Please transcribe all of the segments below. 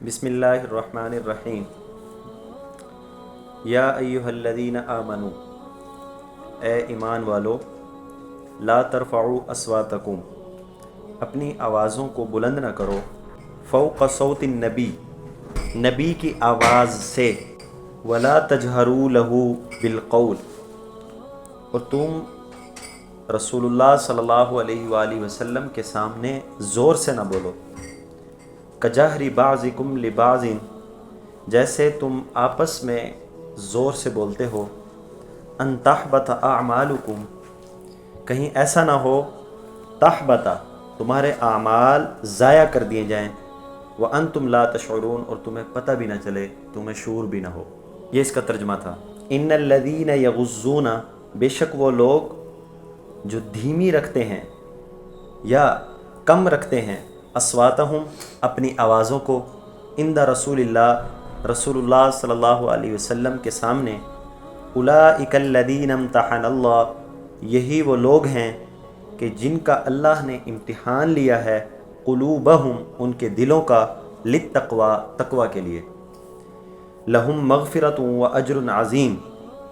بسم اللہ الرحمن الرحیم۔ یا ایہا الذین آمنو، اے ایمان والو، لا ترفعوا اصواتکم، اپنی آوازوں کو بلند نہ کرو، فوق صوت النبی، نبی کی آواز سے، ولا تجہروا لہ بالقول، اور تم رسول اللہ صلی اللہ علیہ وآلہ وسلم کے سامنے زور سے نہ بولو، کجہر بعضکم لبعض، جیسے تم آپس میں زور سے بولتے ہو، ان تحبط اعمالکم، کہیں ایسا نہ ہو تحبط، تمہارے اعمال ضائع کر دیے جائیں، وانتم لا تشعرون، اور تمہیں پتہ بھی نہ چلے، تمہیں شعور بھی نہ ہو۔ یہ اس کا ترجمہ تھا۔ ان الذین یغضون، بے شک وہ لوگ جو دھیمی رکھتے ہیں یا کم رکھتے ہیں، اصواتہم، اپنی آوازوں کو، عند رسول اللہ، رسول اللہ صلی اللہ علیہ وسلم کے سامنے، اولئک الذین امتحن اللہ، یہی وہ لوگ ہیں کہ جن کا اللہ نے امتحان لیا ہے، قلوبہم، ان کے دلوں کا، للتقوی، تقوی کے لیے، لہم مغفرۃ و اجر عظیم،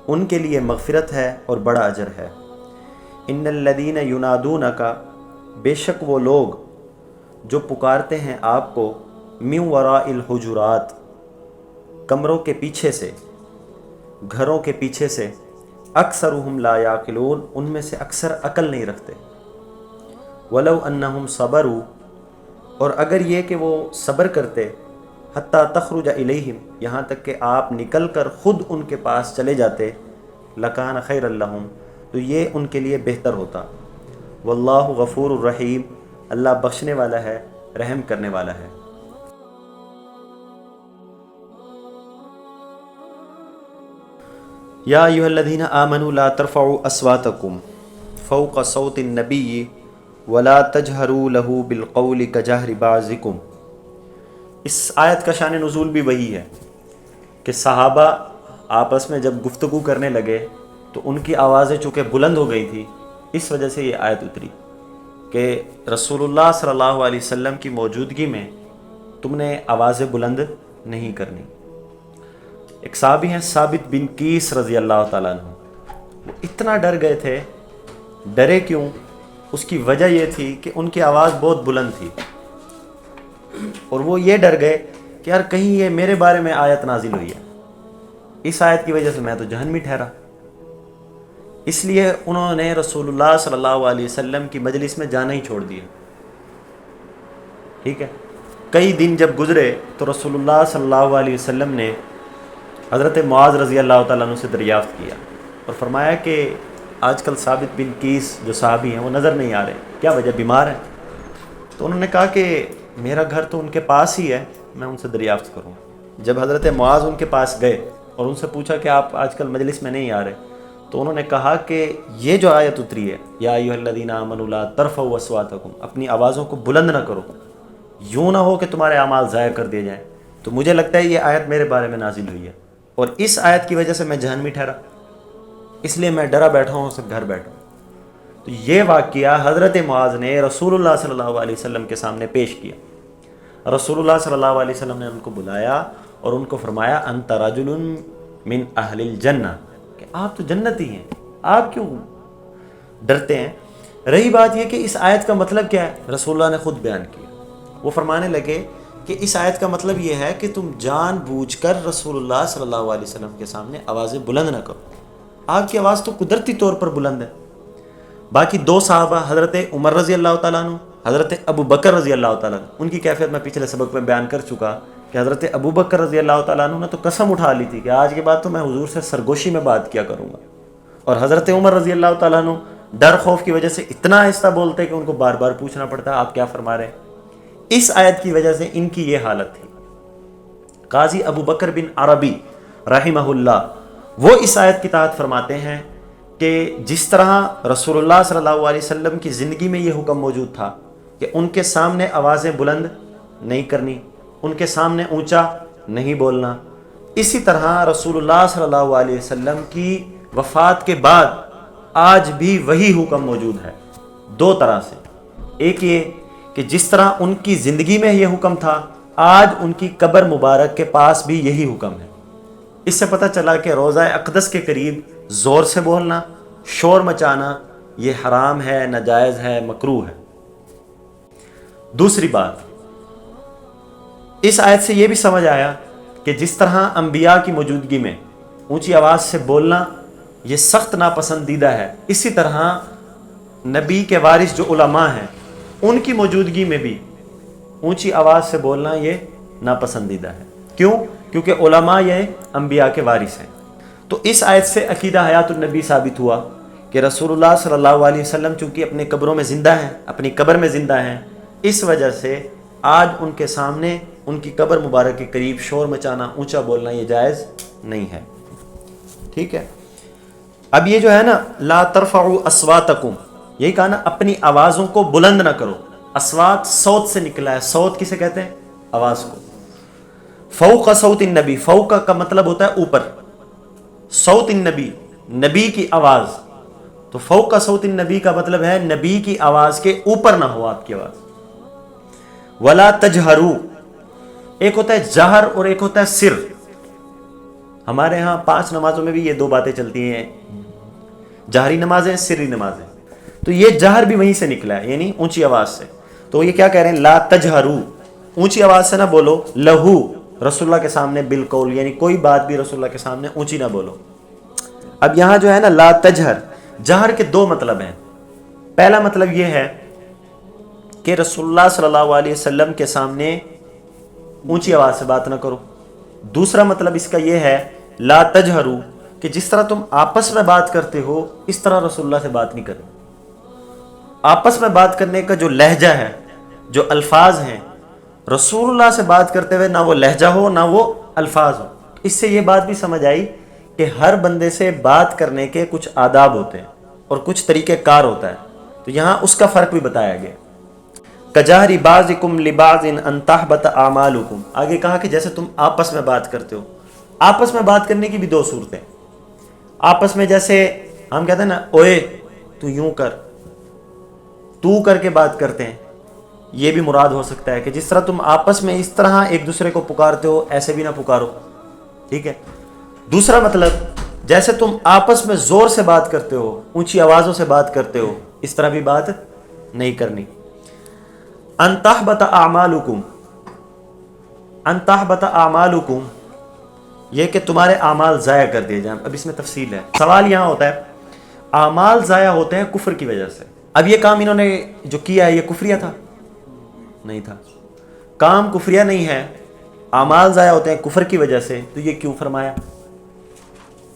ان کے لیے مغفرت ہے اور بڑا اجر ہے۔ ان الذین ینادونک، بے شک وہ لوگ جو پکارتے ہیں آپ کو، من وراء الحجرات، کمروں کے پیچھے سے، گھروں کے پیچھے سے، اکثرهم لا یعقلون، ان میں سے اکثر عقل نہیں رکھتے، ولو انہم صبروا، اور اگر یہ کہ وہ صبر کرتے، حتی تخرج الیہم، یہاں تک کہ آپ نکل کر خود ان کے پاس چلے جاتے، لکان خیر لہم، تو یہ ان کے لیے بہتر ہوتا، واللہ غفور الرحیم، اللہ بخشنے والا ہے، رحم کرنے والا ہے۔ یا ایھا الذین آمنوا لا ترفعوا اصواتکم فوق صوت النبی ولا تجہروا لہ بالقول کجہر بعضکم۔ اس آیت کا شان نزول بھی وہی ہے کہ صحابہ آپس میں جب گفتگو کرنے لگے تو ان کی آوازیں چونکہ بلند ہو گئی تھی، اس وجہ سے یہ آیت اتری کہ رسول اللہ صلی اللہ علیہ وسلم کی موجودگی میں تم نے آوازیں بلند نہیں کرنی۔ ایک صحابی ہیں ثابت بن قیس رضی اللہ تعالیٰ عنہ، وہ اتنا ڈر گئے تھے، ڈرے کیوں؟ اس کی وجہ یہ تھی کہ ان کی آواز بہت بلند تھی، اور وہ یہ ڈر گئے کہ یار کہیں یہ میرے بارے میں آیت نازل ہوئی ہے، اس آیت کی وجہ سے میں تو جہنمی ٹھہرا۔ اس لیے انہوں نے رسول اللہ صلی اللہ علیہ وسلم کی مجلس میں جانا ہی چھوڑ دیا۔ ٹھیک ہے، کئی دن جب گزرے تو رسول اللہ صلی اللہ علیہ وسلم نے حضرت معاذ رضی اللہ تعالیٰ عنہ سے دریافت کیا اور فرمایا کہ آج کل ثابت بن قیس جو صحابی ہیں وہ نظر نہیں آ رہے، کیا وجہ؟ بیمار ہیں؟ تو انہوں نے کہا کہ میرا گھر تو ان کے پاس ہی ہے، میں ان سے دریافت کروں۔ جب حضرت معاذ ان کے پاس گئے اور ان سے پوچھا کہ آپ آج کل مجلس میں نہیں آ رہے، تو انہوں نے کہا کہ یہ جو آیت اتری ہے، یا ایھا الذین آمنوا لا ترفعوا اصواتکم، اپنی آوازوں کو بلند نہ کرو، یوں نہ ہو کہ تمہارے اعمال ضائع کر دیے جائیں، تو مجھے لگتا ہے یہ آیت میرے بارے میں نازل ہوئی ہے، اور اس آیت کی وجہ سے میں جہنمی ٹھہرا، اس لیے میں ڈرا بیٹھا ہوں، سب گھر بیٹھا ہوں۔ تو یہ واقعہ حضرت معاذ نے رسول اللہ صلی اللہ علیہ وسلم کے سامنے پیش کیا۔ رسول اللہ صلی اللہ علیہ وسلم نے ان کو بلایا اور ان کو فرمایا، انت رجل من اہل الجنہ، کہ آپ تو جنتی ہیں، آپ کیوں ڈرتے ہیں؟ رہی بات یہ کہ اس آیت کا مطلب کیا ہے، رسول اللہ نے خود بیان کیا۔ وہ فرمانے لگے کہ اس آیت کا مطلب یہ ہے کہ تم جان بوجھ کر رسول اللہ صلی اللہ علیہ وسلم کے سامنے آوازیں بلند نہ کرو، آپ کی آواز تو قدرتی طور پر بلند ہے۔ باقی دو صحابہ، حضرت عمر رضی اللہ تعالیٰ عنہ، حضرت ابو بکر رضی اللہ تعالیٰ عنہ، ان کی کیفیت میں پچھلے سبق میں بیان کر چکا کہ حضرت ابو بکر رضی اللہ تعالیٰ عنہ نے تو قسم اٹھا لی تھی کہ آج کے بعد تو میں حضور سے سرگوشی میں بات کیا کروں گا، اور حضرت عمر رضی اللہ تعالیٰ عنہ ڈر خوف کی وجہ سے اتنا آہستہ بولتے کہ ان کو بار بار پوچھنا پڑتا آپ کیا فرما رہے ہیں۔ اس آیت کی وجہ سے ان کی یہ حالت تھی۔ قاضی ابو بکر بن عربی رحمہ اللہ، وہ اس آیت کی تحت فرماتے ہیں کہ جس طرح رسول اللہ صلی اللہ علیہ وسلم کی زندگی میں یہ حکم موجود تھا کہ ان کے سامنے آوازیں بلند نہیں کرنی، ان کے سامنے اونچا نہیں بولنا، اسی طرح رسول اللہ صلی اللہ علیہ وسلم کی وفات کے بعد آج بھی وہی حکم موجود ہے، دو طرح سے۔ ایک یہ کہ جس طرح ان کی زندگی میں یہ حکم تھا، آج ان کی قبر مبارک کے پاس بھی یہی حکم ہے۔ اس سے پتہ چلا کہ روضہ اقدس کے قریب زور سے بولنا، شور مچانا یہ حرام ہے، ناجائز ہے، مکروہ ہے۔ دوسری بات، اس آیت سے یہ بھی سمجھ آیا کہ جس طرح انبیاء کی موجودگی میں اونچی آواز سے بولنا یہ سخت ناپسندیدہ ہے، اسی طرح نبی کے وارث جو علماء ہیں ان کی موجودگی میں بھی اونچی آواز سے بولنا یہ ناپسندیدہ ہے۔ کیوں؟ کیونکہ علماء یہ انبیاء کے وارث ہیں۔ تو اس آیت سے عقیدہ حیات النبی ثابت ہوا کہ رسول اللہ صلی اللہ علیہ وسلم چونکہ اپنے قبروں میں زندہ ہیں، اپنی قبر میں زندہ ہیں، اس وجہ سے آج ان کے سامنے ان کی قبر مبارک کے قریب شور مچانا، اونچا بولنا یہ جائز نہیں ہے۔ ٹھیک ہے، اب یہ جو ہے نا لا ترفعوا اصواتکم، یہی کہا نا اپنی آوازوں کو بلند نہ کرو۔ اصوات صوت سے نکلا ہے، صوت کسے کہتے ہیں؟ آواز کو۔ فوق صوت النبی، فوق کا مطلب ہوتا ہے اوپر، صوت النبی نبی کی آواز، تو فوق صوت النبی کا مطلب ہے نبی کی آواز کے اوپر نہ ہو آپ کی آواز۔ ولا تجہروا، ایک ہوتا ہے جہر اور ایک ہوتا ہے سر۔ ہمارے ہاں 5 نمازوں میں بھی یہ 2 باتیں چلتی ہیں، جہری نمازیں، سری نمازیں، تو یہ جہر بھی وہیں سے نکلا ہے، یعنی اونچی آواز سے۔ تو یہ کیا کہہ رہے ہیں؟ لا تجہروا، اونچی آواز سے نہ بولو، لہو، رسول اللہ کے سامنے بالقول، یعنی کوئی بات بھی رسول اللہ کے سامنے اونچی نہ بولو۔ اب یہاں جو ہے نا لا تجہر، جہر کے 2 مطلب ہیں۔ پہلا مطلب یہ ہے کہ رسول اللہ صلی اللہ علیہ وسلم کے سامنے اونچی آواز سے بات نہ کرو۔ دوسرا مطلب اس کا یہ ہے لا تجہروا، کہ جس طرح تم آپس میں بات کرتے ہو اس طرح رسول اللہ سے بات نہیں کرو۔ آپس میں بات کرنے کا جو لہجہ ہے، جو الفاظ ہیں، رسول اللہ سے بات کرتے ہوئے نہ وہ لہجہ ہو نہ وہ الفاظ ہو۔ اس سے یہ بات بھی سمجھ آئی کہ ہر بندے سے بات کرنے کے کچھ آداب ہوتے ہیں اور کچھ طریقہ کار ہوتا ہے، تو یہاں اس کا فرق بھی بتایا گیا۔ کجہری بعضکم لبعض ان تحبط اعمالکم، آگے کہا کہ جیسے تم آپس میں بات کرتے ہو۔ آپس میں بات کرنے کی بھی 2 صورتیں، آپس میں جیسے ہم کہتے ہیں نا اوئے تو یوں کر، تو کر کے بات کرتے ہیں، یہ بھی مراد ہو سکتا ہے کہ جس طرح تم آپس میں اس طرح ایک دوسرے کو پکارتے ہو ایسے بھی نہ پکارو۔ ٹھیک ہے، دوسرا مطلب جیسے تم آپس میں زور سے بات کرتے ہو، اونچی آوازوں سے بات کرتے ہو، اس طرح بھی بات نہیں کرنی۔ ان تحبط اعمالکم، ان تحبط اعمالکم، یہ کہ تمہارے اعمال ضائع کر دیے جائیں۔ اب اس میں تفصیل ہے، سوال یہاں ہوتا ہے اعمال ضائع ہوتے ہیں کفر کی وجہ سے، اب یہ کام انہوں نے جو کیا ہے یہ کفریہ تھا؟ نہیں تھا، کام کفریہ نہیں ہے، اعمال ضائع ہوتے ہیں کفر کی وجہ سے، تو یہ کیوں فرمایا؟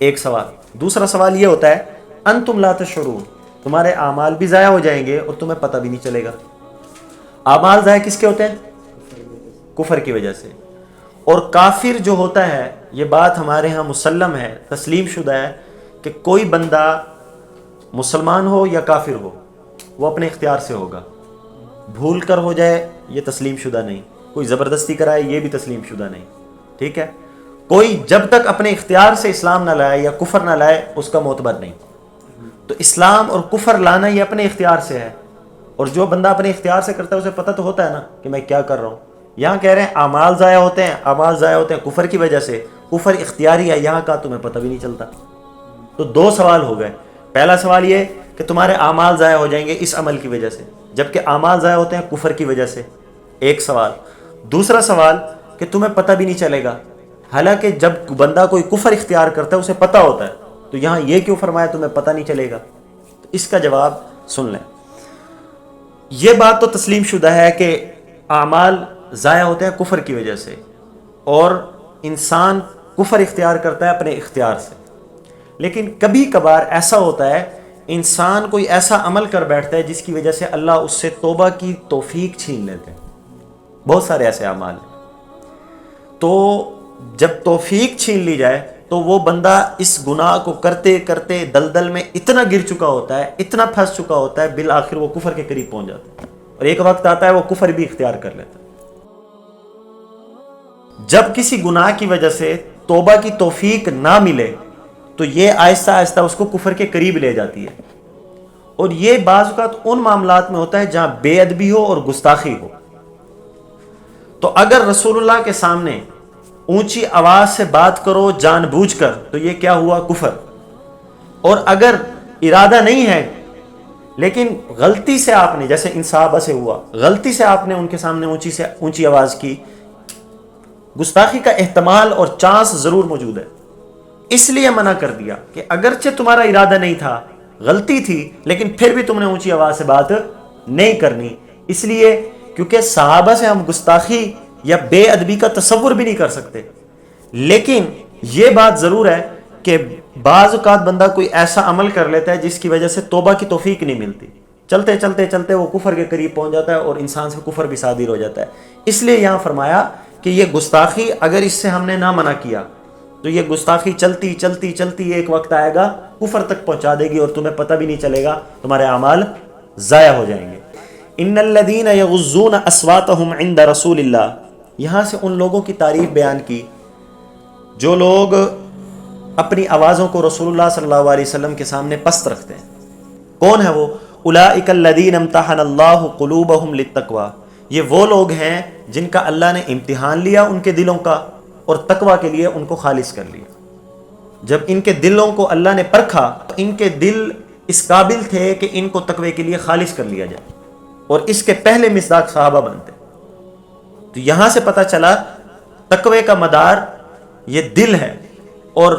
ایک سوال۔ دوسرا سوال یہ ہوتا ہے انتم لا تشعرون، تمہارے اعمال بھی ضائع ہو جائیں گے اور تمہیں پتہ بھی نہیں چلے گا۔ اعمال ضائع کس کے ہوتے ہیں؟ کفر کی وجہ سے۔ اور کافر جو ہوتا ہے، یہ بات ہمارے ہاں مسلم ہے، تسلیم شدہ ہے کہ کوئی بندہ مسلمان ہو یا کافر ہو وہ اپنے اختیار سے ہوگا، بھول کر ہو جائے یہ تسلیم شدہ نہیں، کوئی زبردستی کرائے یہ بھی تسلیم شدہ نہیں۔ ٹھیک ہے، کوئی جب تک اپنے اختیار سے اسلام نہ لائے یا کفر نہ لائے اس کا معتبر نہیں۔ تو اسلام اور کفر لانا یہ اپنے اختیار سے ہے، اور جو بندہ اپنے اختیار سے کرتا ہے اسے پتہ تو ہوتا ہے نا کہ میں کیا کر رہا ہوں۔ یہاں کہہ رہے ہیں اعمال ضائع ہوتے ہیں، اعمال ضائع ہوتے ہیں کفر کی وجہ سے، کفر اختیاری ہے، یہاں کا تمہیں پتہ بھی نہیں چلتا۔ تو 2 سوال ہو گئے، پہلا سوال یہ کہ تمہارے اعمال ضائع ہو جائیں گے اس عمل کی وجہ سے، جبکہ اعمال ضائع ہوتے ہیں کفر کی وجہ سے، ایک سوال۔ دوسرا سوال کہ تمہیں پتہ بھی نہیں چلے گا، حالانکہ جب بندہ کوئی کفر اختیار کرتا ہے اسے پتہ ہوتا ہے، تو یہاں یہ کیوں فرمایا تمہیں پتہ نہیں چلے گا؟ تو اس کا جواب سن لیں۔ یہ بات تو تسلیم شدہ ہے کہ اعمال ضائع ہوتے ہیں کفر کی وجہ سے، اور انسان کفر اختیار کرتا ہے اپنے اختیار سے، لیکن کبھی کبھار ایسا ہوتا ہے انسان کوئی ایسا عمل کر بیٹھتا ہے جس کی وجہ سے اللہ اس سے توبہ کی توفیق چھین لیتے ہیں۔ بہت سارے ایسے اعمال ہیں، تو جب توفیق چھین لی جائے تو وہ بندہ اس گناہ کو کرتے کرتے دلدل میں اتنا گر چکا ہوتا ہے، اتنا پھنس چکا ہوتا ہے، بالآخر وہ کفر کے قریب پہنچ جاتا ہے، اور ایک وقت آتا ہے وہ کفر بھی اختیار کر لیتا ہے۔ جب کسی گناہ کی وجہ سے توبہ کی توفیق نہ ملے تو یہ آہستہ آہستہ اس کو کفر کے قریب لے جاتی ہے، اور یہ بعض اوقات ان معاملات میں ہوتا ہے جہاں بے ادبی ہو اور گستاخی ہو۔ تو اگر رسول اللہ کے سامنے اونچی آواز سے بات کرو جان بوجھ کر تو یہ کیا ہوا؟ کفر. اور اگر ارادہ نہیں ہے لیکن غلطی سے آپ نے، جیسے ان صحابہ سے ہوا، غلطی سے آپ نے ان کے سامنے اونچی آواز کی، گستاخی کا احتمال اور چانس ضرور موجود ہے. اس لیے منع کر دیا کہ اگرچہ تمہارا ارادہ نہیں تھا، غلطی تھی، لیکن پھر بھی تم نے اونچی آواز سے بات نہیں کرنی. اس لیے کیونکہ صحابہ سے ہم گستاخی یا بے ادبی کا تصور بھی نہیں کر سکتے. لیکن یہ بات ضرور ہے کہ بعض اوقات بندہ کوئی ایسا عمل کر لیتا ہے جس کی وجہ سے توبہ کی توفیق نہیں ملتی، چلتے چلتے چلتے وہ کفر کے قریب پہنچ جاتا ہے اور انسان سے کفر بھی صادر ہو جاتا ہے. اس لیے یہاں فرمایا کہ یہ گستاخی اگر اس سے ہم نے نہ منع کیا تو یہ گستاخی چلتی چلتی چلتی ایک وقت آئے گا کفر تک پہنچا دے گی اور تمہیں پتہ بھی نہیں چلے گا، تمہارے اعمال ضائع ہو جائیں گے. ان الذین یغضون اصواتهم عند رسول اللہ، یہاں سے ان لوگوں کی تعریف بیان کی جو لوگ اپنی آوازوں کو رسول اللہ صلی اللہ علیہ وسلم کے سامنے پست رکھتے ہیں. کون ہے وہ؟ اولئک الذین امتحن اللہ قلوبهم للتقوی، یہ وہ لوگ ہیں جن کا اللہ نے امتحان لیا ان کے دلوں کا اور تقوی کے لیے ان کو خالص کر لیا. جب ان کے دلوں کو اللہ نے پرکھا تو ان کے دل اس قابل تھے کہ ان کو تقوی کے لیے خالص کر لیا جائے، اور اس کے پہلے مصداق صحابہ بنتے. تو یہاں سے پتہ چلا تقوی کا مدار یہ دل ہے، اور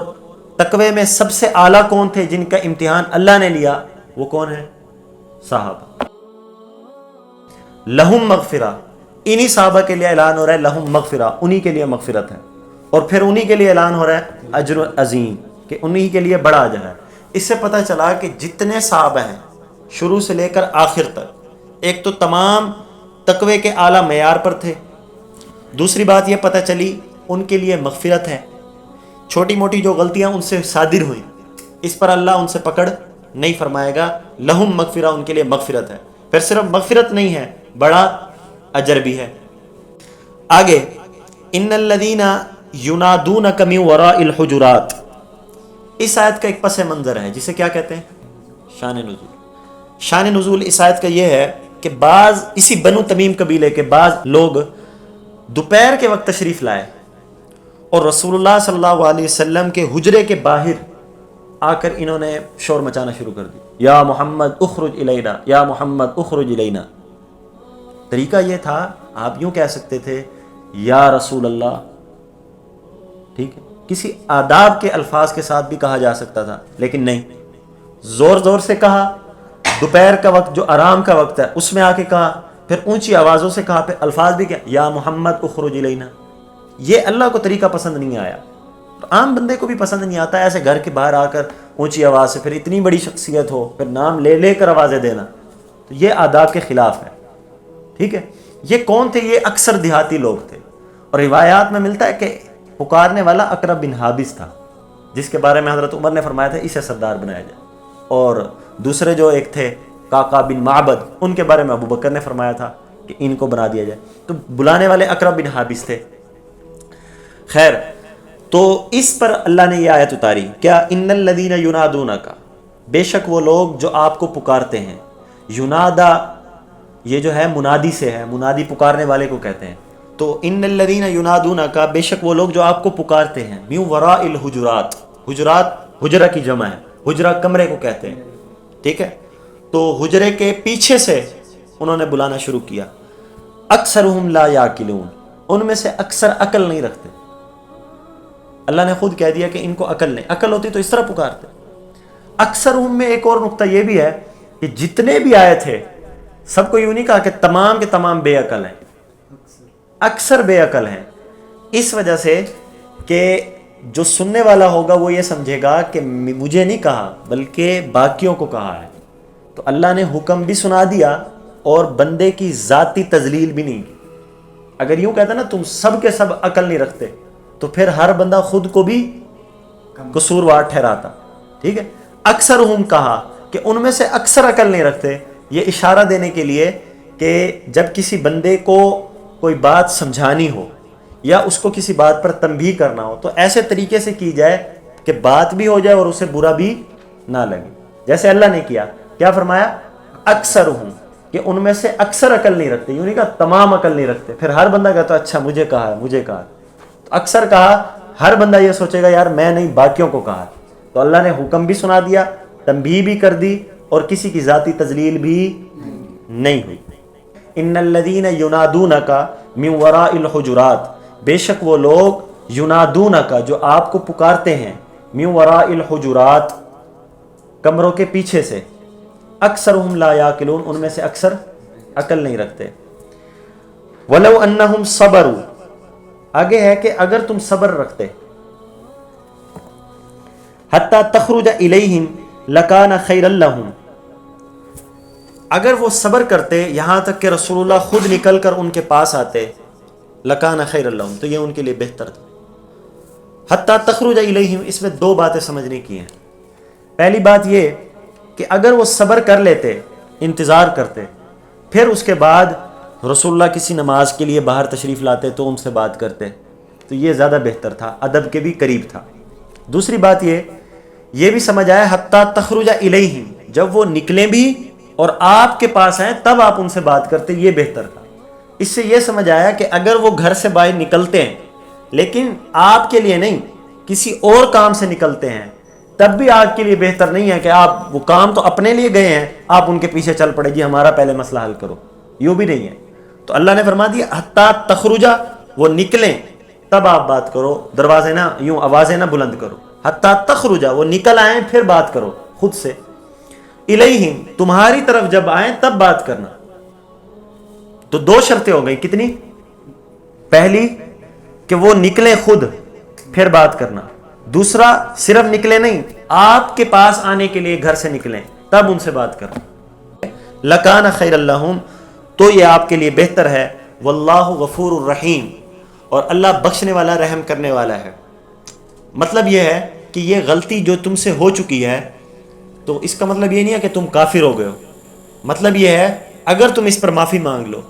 تقوی میں سب سے اعلیٰ کون تھے جن کا امتحان اللہ نے لیا؟ وہ کون ہے؟ صحابہ. لہم مغفرہ، انہی صحابہ کے لیے اعلان ہو رہا ہے لہم مغفرہ، انہی کے لیے مغفرت ہے. اور پھر انہی کے لیے اعلان ہو رہا ہے اجر عظیم، کہ انہی کے لیے بڑا اجر ہے. اس سے پتہ چلا کہ جتنے صحابہ ہیں شروع سے لے کر آخر تک، ایک تو تمام تقوی کے اعلیٰ معیار پر تھے. دوسری بات یہ پتہ چلی ان کے لیے مغفرت ہے، چھوٹی موٹی جو غلطیاں ان سے صادر ہوئیں اس پر اللہ ان سے پکڑ نہیں فرمائے گا. لہم مغفرہ، ان کے لیے مغفرت ہے. پھر صرف مغفرت نہیں ہے، بڑا اجر بھی ہے. آگے ان الذین ینادونک من وراء الحجرات، اس آیت کا ایک پس منظر ہے جسے کیا کہتے ہیں؟ شان نزول. شان نزول اس آیت کا یہ ہے کہ بعض اسی بنو تمیم قبیلے کے بعض لوگ دوپہر کے وقت تشریف لائے اور رسول اللہ صلی اللہ علیہ وسلم کے حجرے کے باہر آ کر انہوں نے شور مچانا شروع کر دی، یا محمد اخرج الینا، یا محمد اخرج الینا. طریقہ یہ تھا، آپ یوں کہہ سکتے تھے یا رسول اللہ، ٹھیک ہے، کسی آداب کے الفاظ کے ساتھ بھی کہا جا سکتا تھا، لیکن نہیں، زور زور سے کہا. دوپہر کا وقت جو آرام کا وقت ہے اس میں آ کے کہا، پھر اونچی آوازوں سے کہا، پھر الفاظ بھی کیا، یا محمد اخرج الینا. یہ اللہ کو طریقہ پسند نہیں آیا. عام بندے کو بھی پسند نہیں آتا ایسے گھر کے باہر آ کر اونچی آواز سے، پھر اتنی بڑی شخصیت ہو پھر نام لے لے کر آوازیں دینا، تو یہ آداب کے خلاف ہے. ٹھیک ہے. یہ کون تھے؟ یہ اکثر دیہاتی لوگ تھے، اور روایات میں ملتا ہے کہ پکارنے والا اقرب بن حابس تھا، جس کے بارے میں حضرت عمر نے فرمایا تھا اسے سردار بنایا جائے. اور دوسرے جو ایک تھے قعقاع بن معبد، ان کے بارے میں ابو بکر نے فرمایا تھا کہ ان کو بنا دیا جائے. تو بلانے والے اقرب بن حابس تھے. خیر، تو اس پر اللہ نے یہ آیت اتاری، کیا ان الذین ینادونک، بے شک وہ لوگ جو آپ کو پکارتے ہیں. ینادا یہ جو ہے منادی سے ہے، منادی پکارنے والے کو کہتے ہیں. تو ان الذین ینادونک، بے شک وہ لوگ جو آپ کو پکارتے ہیں، من وراء الحجرات، حجرات حجرہ کی جمع ہے، حجرہ کمرے کو کہتے ہیں. ٹھیک ہے. تو حجرے کے پیچھے سے انہوں نے بلانا شروع کیا. اکثرہم لا یاکلون، ان میں سے اکثر عقل نہیں رکھتے. اللہ نے خود کہہ دیا کہ ان کو عقل نہیں، عقل ہوتی تو اس طرح پکارتے. اکثرہم میں ایک اور نقطہ یہ بھی ہے کہ جتنے بھی آئے تھے سب کو یوں نہیں کہا کہ تمام کے تمام بے عقل ہیں، اکثر بے عقل ہیں. اس وجہ سے کہ جو سننے والا ہوگا وہ یہ سمجھے گا کہ مجھے نہیں کہا بلکہ باقیوں کو کہا ہے. تو اللہ نے حکم بھی سنا دیا اور بندے کی ذاتی تذلیل بھی نہیں کی. اگر یوں کہتا نا تم سب کے سب عقل نہیں رکھتے تو پھر ہر بندہ خود کو بھی قصوروار ٹھہراتا. ٹھیک ہے. اکثر کہا کہ ان میں سے اکثر عقل نہیں رکھتے، یہ اشارہ دینے کے لیے کہ جب کسی بندے کو کوئی بات سمجھانی ہو یا اس کو کسی بات پر تنبیہ کرنا ہو تو ایسے طریقے سے کی جائے کہ بات بھی ہو جائے اور اسے برا بھی نہ لگے. جیسے اللہ نے کیا، کیا فرمایا؟ اکثر کہ ان میں سے اکثر عقل نہیں رکھتے، یوں نہیں کہا تمام عقل نہیں رکھتے، پھر ہر بندہ کہتا ہے اچھا مجھے کہا ہے مجھے کہا ہے، تو اکثر کہا ہر بندہ یہ سوچے گا یار میں نہیں باقیوں کو کہا، تو اللہ نے حکم بھی سنا دیا، تنبیہ بھی کر دی، اور کسی کی ذاتی تذلیل بھی نہیں ہوئی۔ ان الذین ینادونک من وراء الحجرات، بے شک وہ لوگ ینادونک جو آپ کو پکارتے ہیں، من وراء الحجرات کمروں کے پیچھے سے، اکثرهم لا یعقلون ان میں سے اکثر عقل نہیں رکھتے۔ ولو انہم صبروا، آگے ہے کہ اگر تم صبر رکھتے، حتی تخرج الیہم لکان خیرا لہم، اگر وہ صبر کرتے یہاں تک کہ رسول اللہ خود نکل کر ان کے پاس آتے، لکان خیرا لہم تو یہ ان کے لیے بہتر تھا۔ حتی تخرج الیہم، اس میں دو باتیں سمجھنے کی ہیں۔ پہلی بات یہ کہ اگر وہ صبر کر لیتے، انتظار کرتے، پھر اس کے بعد رسول اللہ کسی نماز کے لیے باہر تشریف لاتے تو ان سے بات کرتے، تو یہ زیادہ بہتر تھا، ادب کے بھی قریب تھا۔ دوسری بات یہ بھی سمجھ آیا حتی تخرج الیہم، جب وہ نکلیں بھی اور آپ کے پاس آئیں تب آپ ان سے بات کرتے، یہ بہتر تھا۔ اس سے یہ سمجھ آیا کہ اگر وہ گھر سے باہر نکلتے ہیں لیکن آپ کے لیے نہیں کسی اور کام سے نکلتے ہیں، تب بھی آپ کے لیے بہتر نہیں ہے کہ آپ وہ کام تو اپنے لیے گئے ہیں، آپ ان کے پیچھے چل پڑے جی ہمارا پہلے مسئلہ حل کرو، یوں بھی نہیں ہے۔ تو اللہ نے فرما دیا حتی تخرجا، وہ نکلیں تب آپ بات کرو، دروازے نہ یوں آوازیں نہ بلند کرو، حتی تخرجا وہ نکل آئیں پھر بات کرو خود سے، الیہم تمہاری طرف جب آئیں تب بات کرنا۔ تو دو شرطیں ہو گئی، کتنی؟ پہلی کہ وہ نکلیں خود پھر بات کرنا، دوسرا صرف نکلے نہیں آپ کے پاس آنے کے لیے گھر سے نکلیں تب ان سے بات کرنا۔ لکان خیر لہم، تو یہ آپ کے لیے بہتر ہے، واللہ غفور الرحیم، اور اللہ بخشنے والا رحم کرنے والا ہے۔ مطلب یہ ہے کہ یہ غلطی جو تم سے ہو چکی ہے، تو اس کا مطلب یہ نہیں ہے کہ تم کافر ہو گئے ہو، مطلب یہ ہے اگر تم اس پر معافی مانگ لو،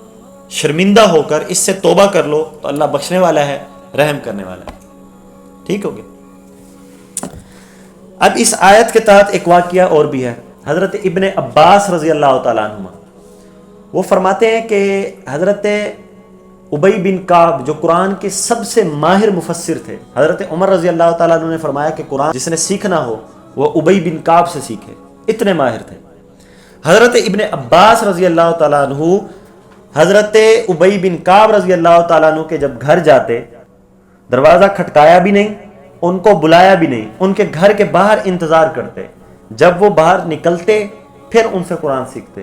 شرمندہ ہو کر اس سے توبہ کر لو، تو اللہ بخشنے والا ہے، رحم کرنے والا ہے۔ ٹھیک ہو گیا؟ اب اس آیت کے تحت ایک واقعہ اور بھی ہے، حضرت ابن عباس رضی اللہ تعالیٰ عنہما وہ فرماتے ہیں کہ حضرت ابی بن کعب جو قرآن کے سب سے ماہر مفسر تھے، حضرت عمر رضی اللہ تعالیٰ عنہ نے فرمایا کہ قرآن جس نے سیکھنا ہو وہ ابی بن کعب سے سیکھے، اتنے ماہر تھے۔ حضرت ابن عباس رضی اللہ تعالیٰ عنہ حضرت ابی بن کعب رضی اللہ تعالیٰ عنہ کے جب گھر جاتے، دروازہ کھٹکایا بھی نہیں، ان کو بلایا بھی نہیں، ان کے گھر کے باہر انتظار کرتے، جب وہ باہر نکلتے پھر ان سے قرآن سیکھتے۔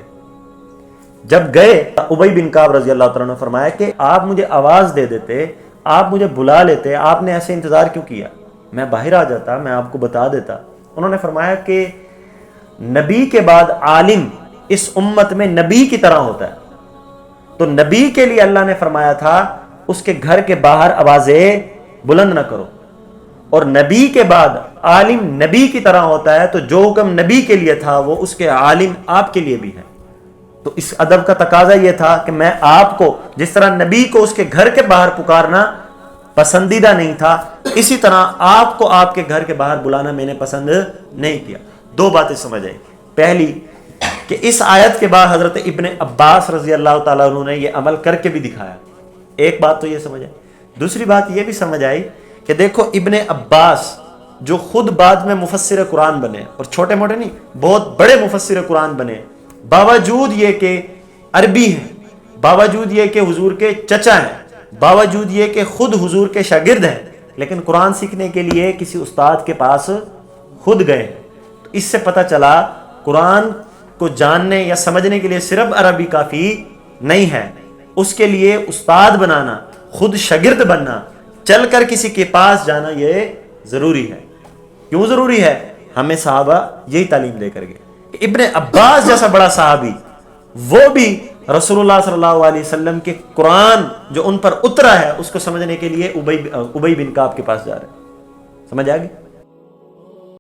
جب گئے ابی بن کعب رضی اللہ تعالیٰ عنہ نے فرمایا کہ آپ مجھے آواز دے دیتے، آپ مجھے بلا لیتے، آپ نے ایسے انتظار کیوں کیا؟ میں باہر آ جاتا، میں آپ کو بتا دیتا۔ انہوں نے فرمایا کہ نبی کے بعد عالم اس امت میں نبی کی طرح ہوتا ہے، تو نبی کے لیے اللہ نے فرمایا تھا اس کے گھر کے باہر آوازیں بلند نہ کرو، اور نبی کے بعد عالم نبی کی طرح ہوتا ہے، تو جو حکم نبی کے لیے تھا وہ اس کے عالم آپ کے لیے بھی ہے۔ تو اس ادب کا تقاضا یہ تھا کہ میں آپ کو جس طرح نبی کو اس کے گھر کے باہر پکارنا پسندیدہ نہیں تھا، اسی طرح آپ کو آپ کے گھر کے باہر بلانا میں نے پسند نہیں کیا۔ دو باتیں سمجھ آئی، پہلی کہ اس آیت کے بعد حضرت ابن عباس رضی اللہ تعالیٰ عنہ نے یہ عمل کر کے بھی دکھایا، ایک بات تو یہ سمجھ آئی۔ دوسری بات یہ بھی سمجھ آئی کہ دیکھو ابن عباس جو خود بعد میں مفسر قرآن بنے، اور چھوٹے موٹے نہیں بہت بڑے مفسر قرآن بنے، باوجود یہ کہ عربی ہیں، باوجود یہ کہ حضور کے چچا ہیں، باوجود یہ کہ خود حضور کے شاگرد ہیں، لیکن قرآن سیکھنے کے لیے کسی استاد کے پاس خود گئے۔ تو اس سے پتہ چلا قرآن کو جاننے یا سمجھنے کے لیے صرف عربی کافی نہیں ہے، اس کے لیے استاد بنانا، خود شاگرد بننا، چل کر کسی کے پاس جانا یہ ضروری ہے۔ کیوں ضروری ہے؟ ہمیں صحابہ یہی تعلیم دے کر گئے۔ ابن عباس جیسا بڑا صحابی وہ بھی رسول اللہ صلی اللہ علیہ وسلم کے قرآن جو ان پر اترا ہے اس کو سمجھنے کے لیے ابی بن کعب کے پاس جا رہے ہیں۔ سمجھ آ گئی؟